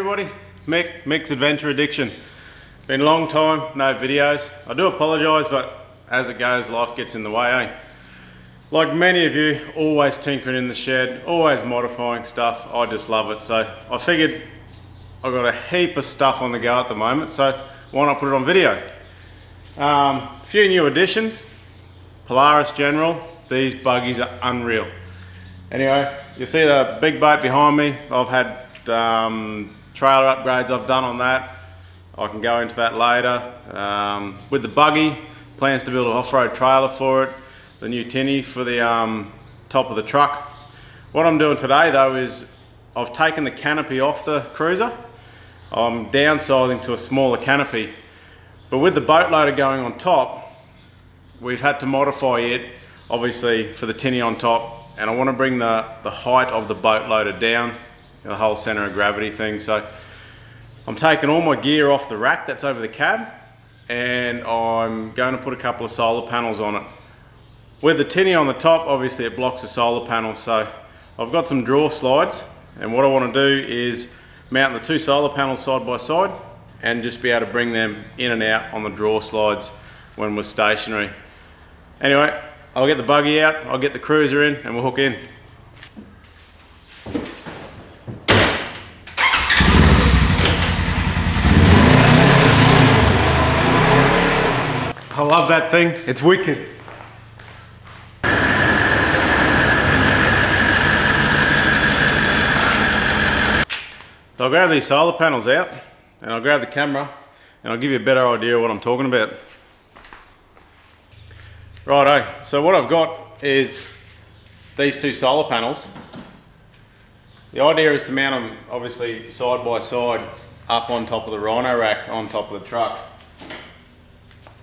everybody, Mick's Adventure Addiction. Been a long time, no videos. I do apologise, but as it goes, life gets in the way, eh? Like many of you, always tinkering in the shed, always modifying stuff. I just love it. So I figured I've got a heap of stuff on the go at the moment, so why not put it on video? A few new additions. Polaris General, these buggies are unreal. Anyway, you'll see the big boat behind me. I've had trailer upgrades I've done on that. I can go into that later. With the buggy, plans to build an off-road trailer for it. The new tinnie for the top of the truck. What I'm doing today though is I've taken the canopy off the cruiser. I'm downsizing to a smaller canopy. But with the boat loader going on top, we've had to modify it, obviously, for the tinnie on top. And I want to bring the height of the boat loader down, the whole center of gravity thing. So I'm taking all my gear off the rack that's over the cab, and I'm going to put a couple of solar panels on it. With the tinnie on the top, obviously it blocks the solar panel, so I've got some draw slides, and what I want to do is mount the two solar panels side by side and just be able to bring them in and out on the draw slides when we're stationary. Anyway, I'll get the buggy out, I'll get the cruiser in, and we'll hook in. I love that thing, it's wicked. So I'll grab these solar panels out, and I'll grab the camera, and I'll give you a better idea of what I'm talking about. Righto, so what I've got is these two solar panels. The idea is to mount them obviously side by side up on top of the Rhino rack on top of the truck.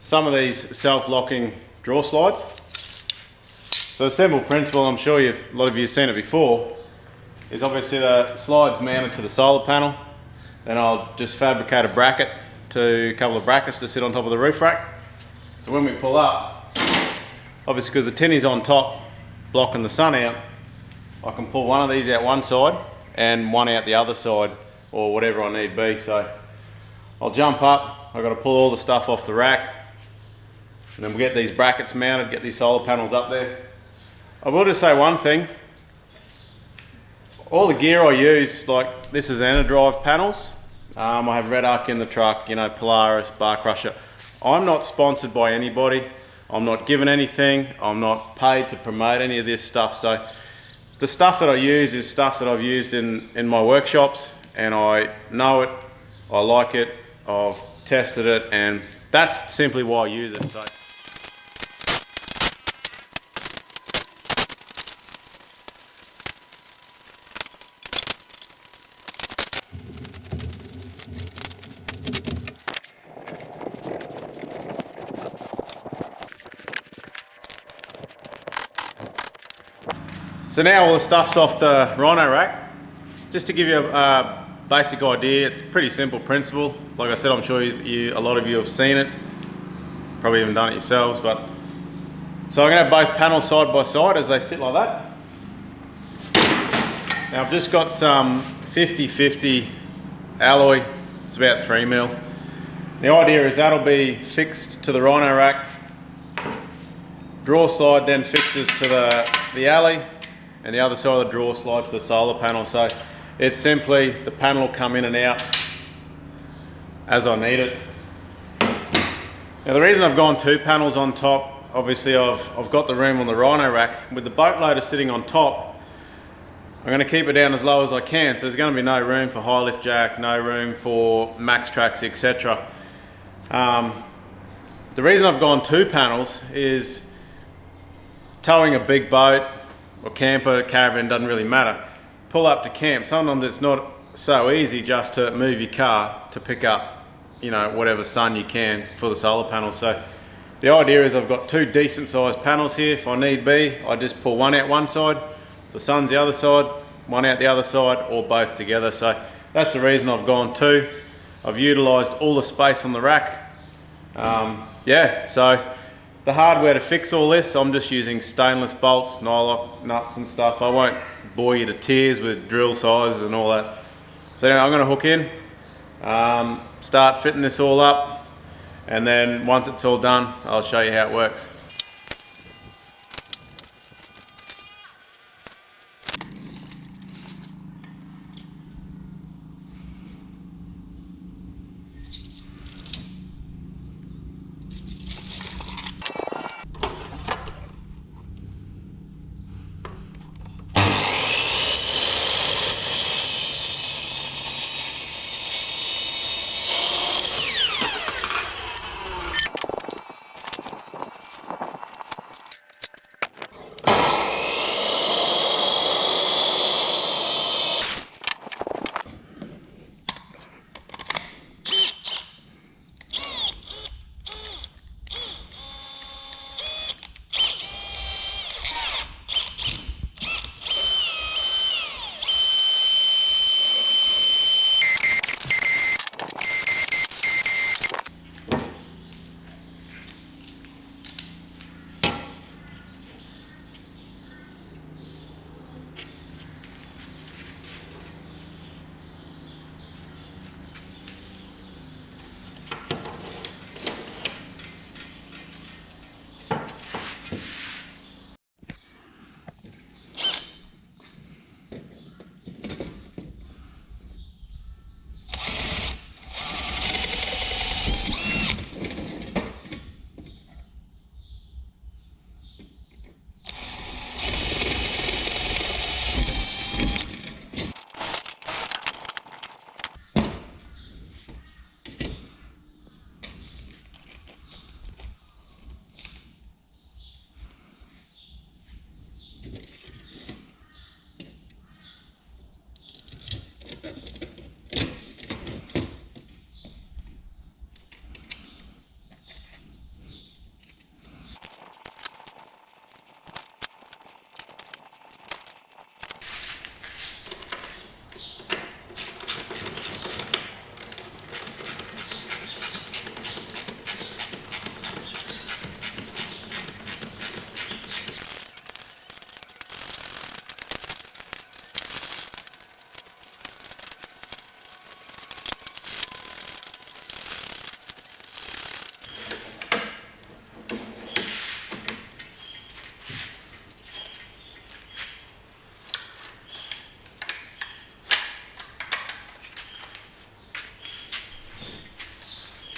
Some of these self-locking draw slides. So the simple principle, I'm sure a lot of you have seen it before, is obviously the slide's mounted to the solar panel. Then I'll just fabricate a bracket a couple of brackets to sit on top of the roof rack. So when we pull up, obviously because the tinnie's on top blocking the sun out, I can pull one of these out one side and one out the other side, or whatever I need be. So I'll jump up, I've got to pull all the stuff off the rack, and then we'll get these brackets mounted, get these solar panels up there. I will just say one thing. All the gear I use, like this is Anadrive panels. I have Red Arc in the truck, you know, Polaris, Bar Crusher. I'm not sponsored by anybody. I'm not given anything. I'm not paid to promote any of this stuff. So the stuff that I use is stuff that I've used in my workshops, and I know it, I like it, I've tested it, and that's simply why I use it. So now all the stuff's off the Rhino rack. Just to give you a basic idea, it's a pretty simple principle. Like I said, I'm sure a lot of you have seen it, probably even done it yourselves. But so I'm going to have both panels side by side as they sit like that. Now I've just got some 50/50 alloy, it's about 3mm. The idea is that'll be fixed to the Rhino rack. Draw slide then fixes to the alley, and the other side of the draw slide to the solar panel. So it's simply the panel will come in and out as I need it. Now the reason I've gone two panels on top, obviously I've got the room on the Rhino rack. With the boat loader sitting on top, I'm going to keep it down as low as I can, so there's going to be no room for high lift jack, no room for max tracks, etc. The reason I've gone two panels is towing a big boat or camper, caravan, doesn't really matter. Pull up to camp, sometimes it's not so easy just to move your car to pick up, you know, whatever sun you can for the solar panel. So the idea is I've got two decent sized panels here. If I need be, I just pull one out one side, the sun's the other side, one out the other side, or both together. So that's the reason I've gone two. I've utilised all the space on the rack. Yeah, so the hardware to fix all this, I'm just using stainless bolts, nylock nuts and stuff. I won't bore you to tears with drill sizes and all that. So anyway, I'm going to hook in, start fitting this all up, and then once it's all done, I'll show you how it works.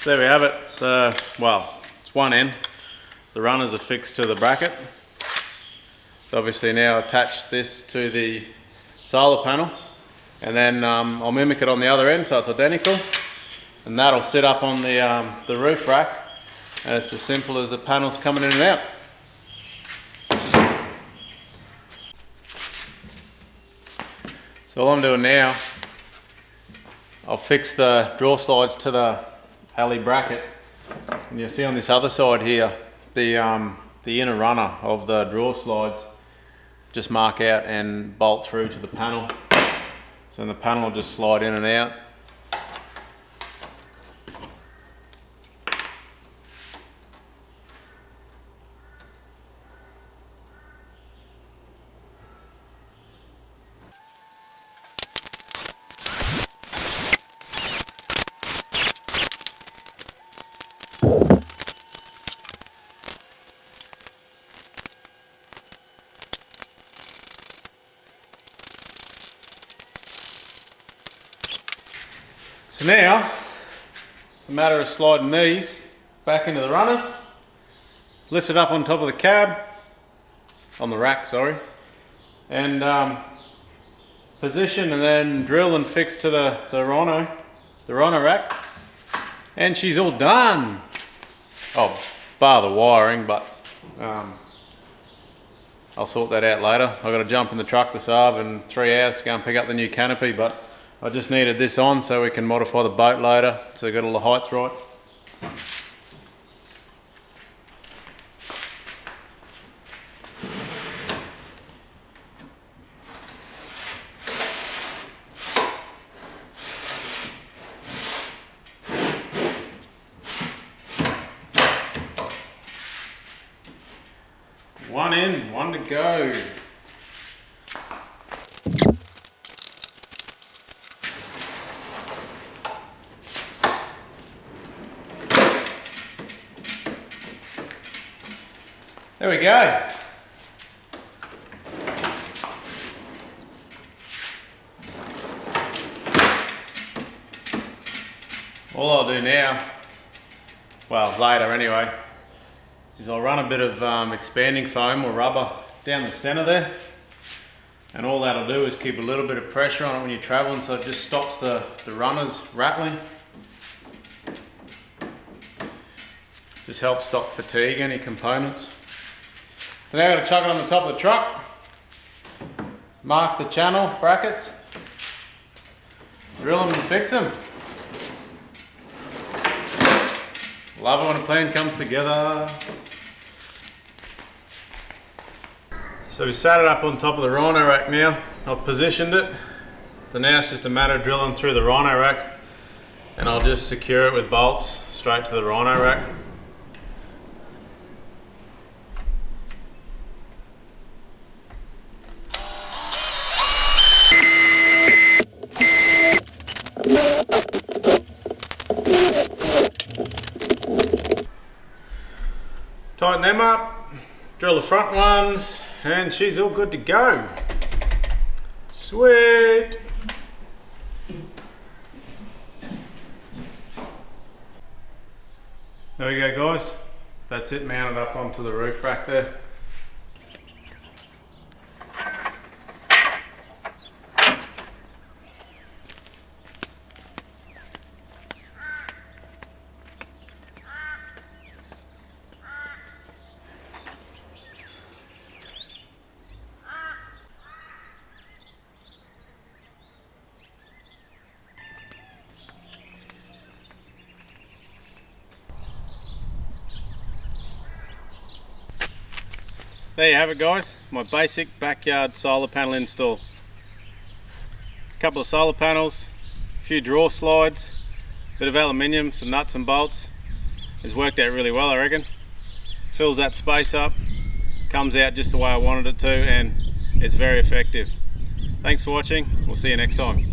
So there we have it. Well, it's one end. The runners are fixed to the bracket. So obviously now attach this to the solar panel, and then I'll mimic it on the other end so it's identical, and that'll sit up on the roof rack, and it's as simple as the panels coming in and out. So all I'm doing now, I'll fix the drawer slides to the alley bracket, and you'll see on this other side here the inner runner of the drawer slides just mark out and bolt through to the panel, so the panel will just slide in and out. So now, it's a matter of sliding these back into the runners, lift it up on top of the cab, on the rack, sorry, and position and then drill and fix to the Rhino rack, and she's all done. Oh, bar the wiring, but I'll sort that out later. I've got to jump in the truck this arb in 3 hours to go and pick up the new canopy, but I just needed this on so we can modify the boat loader so we get all the heights right. One in, one to go. There we go. All I'll do now, well later anyway, is I'll run a bit of expanding foam or rubber down the center there, and all that'll do is keep a little bit of pressure on it when you're traveling, so it just stops the runners rattling. Just helps stop fatigue, any components. So now I'm going to chuck it on the top of the truck, mark the channel brackets, drill them and fix them. Love it when a plan comes together. So we sat it up on top of the Rhino rack now. I've positioned it. So now it's just a matter of drilling through the Rhino rack, and I'll just secure it with bolts straight to the Rhino rack. Tighten them up, drill the front ones, and she's all good to go. Sweet. There we go, guys. That's it mounted up onto the roof rack there. There you have it, guys, my basic backyard solar panel install. A couple of solar panels, a few draw slides, a bit of aluminium, some nuts and bolts. It's worked out really well, I reckon. Fills that space up, comes out just the way I wanted it to, and it's very effective. Thanks for watching, we'll see you next time.